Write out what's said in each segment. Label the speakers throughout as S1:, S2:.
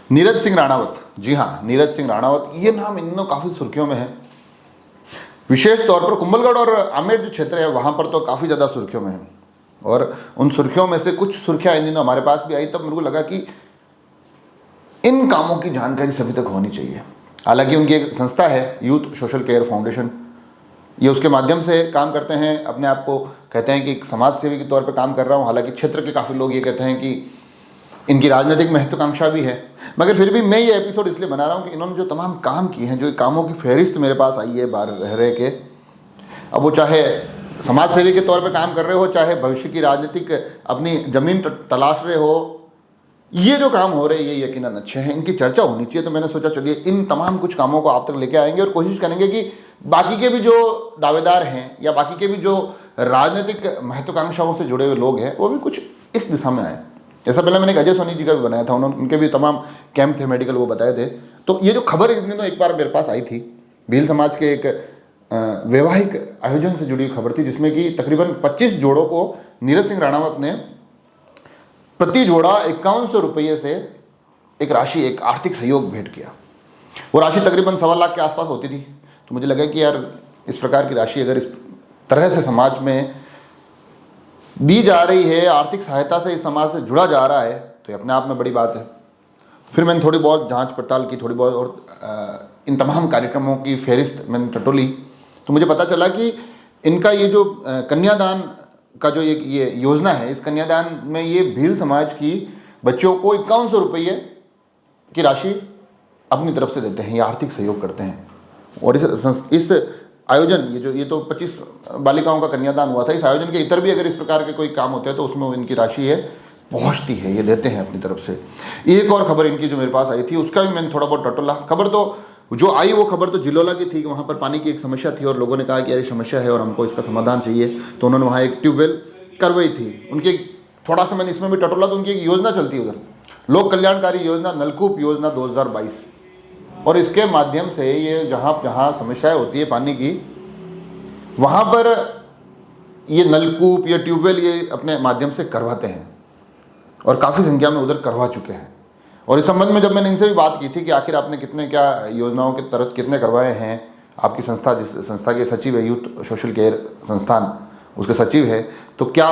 S1: नीरज सिंह राणावत, जी हाँ, नीरज सिंह राणावत, ये नाम इन दिनों काफ़ी सुर्खियों में है। विशेष तौर पर कुंभलगढ़ और आमेर जो क्षेत्र है वहाँ पर तो काफ़ी ज़्यादा सुर्खियों में है। और उन सुर्खियों में से कुछ सुर्खियाँ इन दिनों हमारे पास भी आई, तब मेरे को लगा कि इन कामों की जानकारी सभी तक होनी चाहिए। हालांकि उनकी एक संस्था है यूथ सोशल केयर फाउंडेशन, ये उसके माध्यम से काम करते हैं, अपने आप को कहते हैं कि एक समाज सेवी के तौर पे काम कर रहा हूँ। हालांकि क्षेत्र के काफ़ी लोग ये कहते हैं कि इनकी राजनीतिक महत्वाकांक्षा भी है, मगर फिर भी मैं ये एपिसोड इसलिए बना रहा हूँ कि इन्होंने जो तमाम काम किए हैं, जो कामों की फहरिस्त मेरे पास आई है बाहर रह रहे के, अब वो चाहे समाज सेवी के तौर पे काम कर रहे हो, चाहे भविष्य की राजनीतिक अपनी ज़मीन तलाश रहे हो, ये जो काम हो रहे हैं ये यकीनन अच्छे हैं, इनकी चर्चा होनी चाहिए। तो मैंने सोचा चलिए इन तमाम कुछ कामों को आप तक लेके आएंगे और कोशिश करेंगे कि बाकी के भी जो दावेदार हैं या बाकी के भी जो राजनीतिक महत्वाकांक्षाओं से जुड़े हुए लोग हैं वो भी कुछ इस दिशा में आए। ऐसा पहले मैंने एक अजय सोनी जी का भी बनाया था, उन्होंने उनके भी तमाम कैंप थे मेडिकल, वो बताए थे। तो ये जो खबर एक बार मेरे पास आई थी, भील समाज के एक वैवाहिक आयोजन से जुड़ी खबर थी, जिसमें कि तकरीबन 25 जोड़ों को नीरज सिंह राणावत ने प्रति जोड़ा 5100 रुपये से एक राशि, एक आर्थिक सहयोग भेंट किया। वो राशि तकरीबन 1.25 लाख के आसपास होती थी। तो मुझे लगा कि यार इस प्रकार की राशि अगर इस तरह से समाज में दी जा रही है, आर्थिक सहायता से इस समाज से जुड़ा जा रहा है, तो ये अपने आप में बड़ी बात है। फिर मैंने थोड़ी बहुत जांच पड़ताल की, थोड़ी बहुत और इन तमाम कार्यक्रमों की फहरिस्त मैंने टटोली, तो मुझे पता चला कि इनका ये जो कन्यादान का जो ये योजना है, इस कन्यादान में ये भील समाज की बच्चियों को 5100 रुपये की राशि अपनी तरफ से देते हैं, ये आर्थिक सहयोग करते हैं। और इस आयोजन, ये तो 25 बालिकाओं का कन्यादान हुआ था, इस आयोजन के इतर भी अगर इस प्रकार के कोई काम होते हैं तो उसमें इनकी राशि है पहुँचती है, ये देते हैं अपनी तरफ से। एक और खबर इनकी जो मेरे पास आई थी उसका भी मैंने थोड़ा बहुत टटोला। खबर तो जो आई वो खबर तो जिलोला की थी कि वहाँ पर पानी की एक समस्या थी और लोगों ने कहा कि यार ये समस्या है और हमको इसका समाधान चाहिए, तो उन्होंने वहाँ एक ट्यूबवेल करवाई थी। उनकी थोड़ा सा मैंने इसमें भी टटोला, तो उनकी एक योजना चलती है उधर, लोक कल्याणकारी योजना, नलकूप योजना 2022, और इसके माध्यम से ये जहाँ जहाँ समस्याएँ होती है पानी की, वहाँ पर ये नलकूप या ट्यूबवेल ये अपने माध्यम से करवाते हैं और काफ़ी संख्या में उधर करवा चुके हैं। और इस संबंध में जब मैंने इनसे भी बात की थी कि आखिर आपने कितने क्या योजनाओं के तहत कितने करवाए हैं, आपकी संस्था जिस संस्था के सचिव है यूथ सोशल केयर संस्थान, उसके सचिव है, तो क्या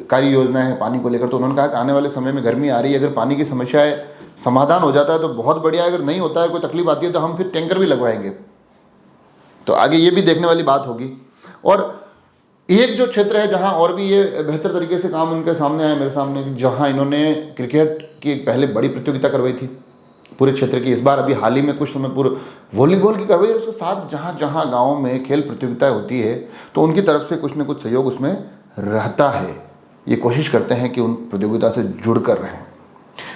S1: कार्य योजना है पानी को लेकर, तो उन्होंने कहा कि आने वाले समय में गर्मी आ रही है, अगर पानी की समस्याएं समाधान हो जाता है तो बहुत बढ़िया, अगर नहीं होता है, कोई तकलीफ आती है तो हम फिर टैंकर भी लगवाएंगे। तो आगे ये भी देखने वाली बात होगी। और एक जो क्षेत्र है जहां और भी ये बेहतर तरीके से काम उनके सामने आया, मेरे सामने, जहां इन्होंने क्रिकेट की एक पहले बड़ी प्रतियोगिता करवाई थी पूरे क्षेत्र की, इस बार अभी हाल ही में कुछ समय पूर्व वॉलीबॉल की करवाई, और उसके साथ जहां जहां गाँव में खेल प्रतियोगिताएं होती है तो उनकी तरफ से कुछ न कुछ सहयोग उसमें रहता है। ये कोशिश करते हैं कि उन प्रतियोगिता से जुड़ कर रहें।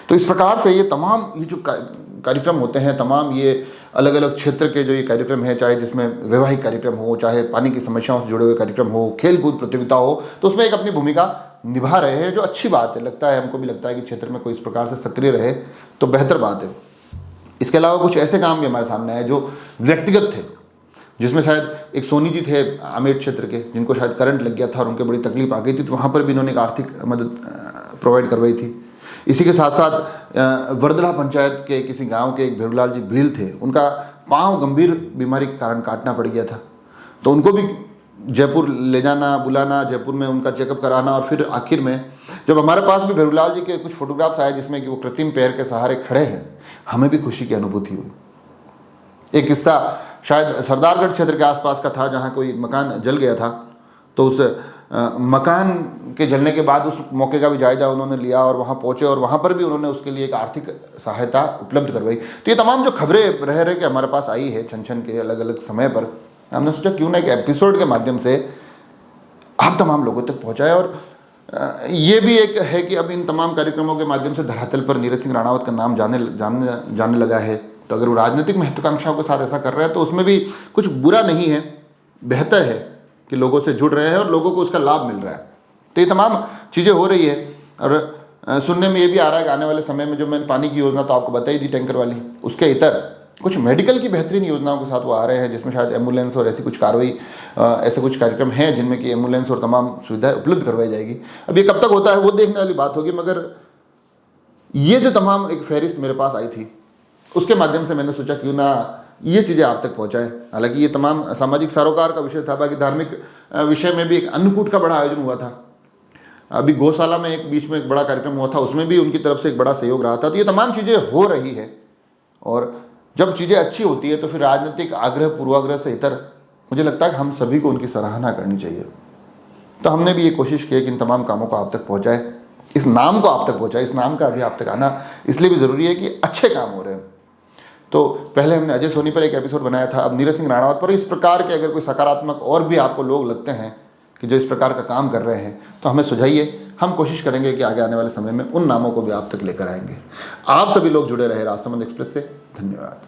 S1: तो इस प्रकार से ये तमाम ये जो कार्यक्रम होते हैं, तमाम ये अलग अलग क्षेत्र के जो ये कार्यक्रम है, चाहे जिसमें वैवाहिक कार्यक्रम हो, चाहे पानी की समस्याओं से जुड़े हुए कार्यक्रम हो, खेल कूद प्रतियोगिता हो, तो उसमें एक अपनी भूमिका निभा रहे हैं, जो अच्छी बात है। लगता है, हमको भी लगता है कि क्षेत्र में कोई इस प्रकार से सक्रिय रहे तो बेहतर बात है। इसके अलावा कुछ ऐसे काम भी हमारे सामने आए जो व्यक्तिगत थे, जिसमें शायद एक सोनी जी थे आमेर क्षेत्र के, जिनको शायद करंट लग गया था और उनके बड़ी तकलीफ आ गई थी, तो वहाँ पर भी इन्होंने एक आर्थिक मदद प्रोवाइड करवाई थी। इसी के साथ साथ वर्दला पंचायत के किसी गांव के एक भेरूलाल जी भील थे, उनका पांव गंभीर बीमारी के कारण काटना पड़ गया था, तो उनको भी जयपुर ले जाना, बुलाना, जयपुर में उनका चेकअप कराना, और फिर आखिर में जब हमारे पास भी भेरूलाल जी के कुछ फोटोग्राफ्स आए जिसमें कि वो कृत्रिम पैर के सहारे खड़े हैं, हमें भी खुशी की अनुभूति हुई। एक किस्सा शायद सरदारगढ़ क्षेत्र के आसपास का था, जहाँ कोई मकान जल गया था, तो उस मकान के जलने के बाद उस मौके का भी जायजा उन्होंने लिया और वहाँ पहुँचे, और वहाँ पर भी उन्होंने उसके लिए एक आर्थिक सहायता उपलब्ध करवाई। तो ये तमाम जो खबरें रह रहे के हमारे पास आई है छन छन के अलग अलग समय पर, हमने सोचा क्यों ना एक एपिसोड के माध्यम से आप तमाम लोगों तक पहुँचाए। और ये भी एक है कि अब इन तमाम कार्यक्रमों के माध्यम से धरातल पर नीरज सिंह राणावत का नाम जाने लगा है। तो अगर वो राजनीतिक महत्वाकांक्षाओं के साथ ऐसा कर रहे हैं तो उसमें भी कुछ बुरा नहीं है, बेहतर है कि लोगों से जुड़ रहे हैं और लोगों को उसका लाभ मिल रहा है। तो ये तमाम चीज़ें हो रही है। और सुनने में ये भी आ रहा है कि आने वाले समय में जो मैंने पानी की योजना तो आपको बताई दी टैंकर वाली, उसके इतर कुछ मेडिकल की बेहतरीन योजनाओं के साथ वो आ रहे हैं, जिसमें शायद एम्बुलेंस और ऐसी कुछ कार्रवाई, ऐसे कुछ कार्यक्रम हैं जिनमें कि एम्बुलेंस और तमाम सुविधाएं उपलब्ध करवाई जाएगी। अब ये कब तक होता है वो देखने वाली बात होगी, मगर ये जो तमाम एक फहरिस्त मेरे पास आई थी, उसके माध्यम से मैंने सोचा क्यों ना ये चीज़ें आप तक पहुँचाएँ। हालांकि ये तमाम सामाजिक सरोकार का विषय था, बाकी धार्मिक विषय में भी एक अन्नकूट का बड़ा आयोजन हुआ था। अभी गौशाला में एक बीच में एक बड़ा कार्यक्रम हुआ था, उसमें भी उनकी तरफ से एक बड़ा सहयोग रहा था। तो ये तमाम चीज़ें हो रही है, और जब चीज़ें अच्छी होती है तो फिर राजनीतिक आग्रह पूर्वाग्रह से इतर मुझे लगता है कि हम सभी को उनकी सराहना करनी चाहिए। तो हमने भी ये कोशिश की कि इन तमाम कामों को आप तक पहुँचाए, इस नाम को आप तक पहुँचाए। इस नाम का अभी आप तक आना इसलिए भी ज़रूरी है कि अच्छे काम हो रहे हैं। तो पहले हमने अजय सोनी पर एक एपिसोड बनाया था, अब नीरज सिंह राणावत पर। इस प्रकार के अगर कोई सकारात्मक और भी आपको लोग लगते हैं कि जो इस प्रकार का काम कर रहे हैं, तो हमें सुझाइए। हम कोशिश करेंगे कि आगे आने वाले समय में उन नामों को भी आप तक लेकर आएंगे। आप सभी लोग जुड़े रहे राजसमंद एक्सप्रेस से। धन्यवाद।